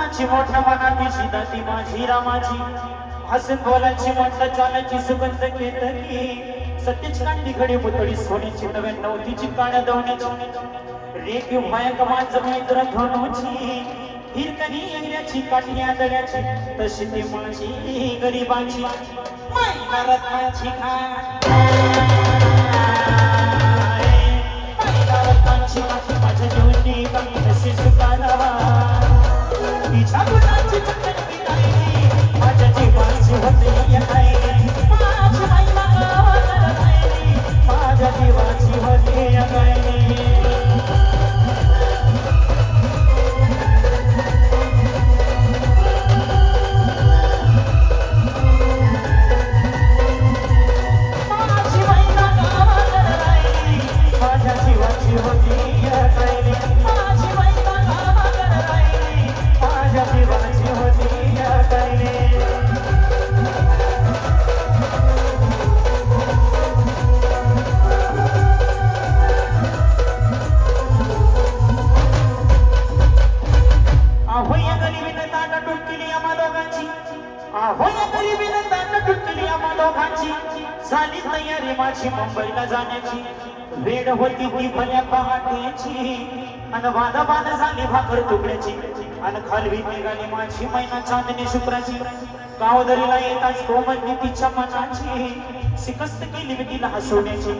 मनाची मोठ्या मनाची सीधा ती माझी रामाची हसून बोलायची म्हणता चालायची सुगंध केतकी सत्यच कांडी घडी पुतळी सोन्याची 99 काळ्या दवण्याची रेखी भय कमांच मैत्र धनुची हिरकणी अंग्याची काठी आदळ्याची तशी ती माझी गरीबाची मैना रत्नाची मैना रत्नाची माझ्या जीवनी कमी नसे सुखाला तिच्या गुणाची चटणी नाही माझ्या जीवाची होती नाही माझी मैना गावाला नाही माझ्या जीवाची होती नाही झाली तयारी माझी मुंबईला जाण्याची वेळ होती ती भल्या पहाटेची अन वादाबाद झाली भाकर तुकड्याची अन खालवी निघाली माझी मैना चांदणी शुक्राची गावदरीला येताच कोमलली तिच्या मनाची सिकस्त केली मी तिला हसवण्याची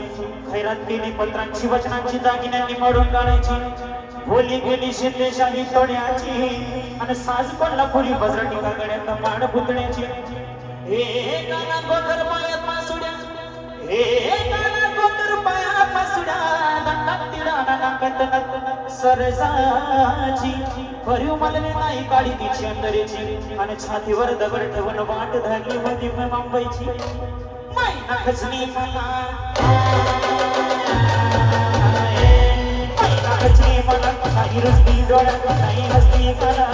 खैरात केली पत्रांची वचनांची दागिन्यांनी मडून काढायची बोली गेली शेतेशाही तोड्याची अन साज पडला पुरी बजरटिका गड्यात माड पुतण्याची हे गाना गोकर पायात मासुड्या हे गाना गोकर पायात मासुड्या दंडात तिडाना नाकत सरजाची भरीव मलने नाही काढी तिची अंतरेची आणि छातीवर दगड ठेवून वाट धरली होती मुंबईची मैना खचली मला मैना खचली मला काही रस्ती डोळ्यात काही हसती कला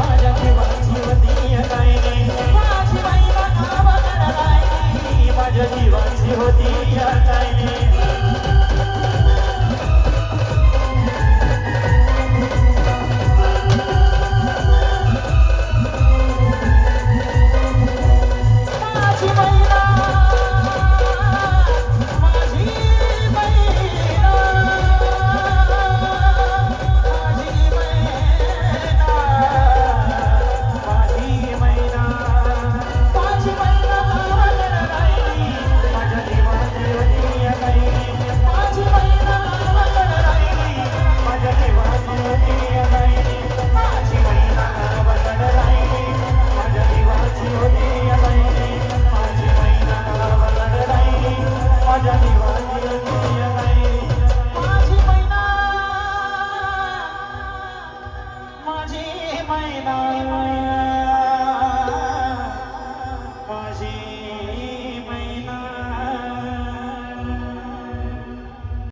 माझ्या जीवाची होती या काय माझी मैना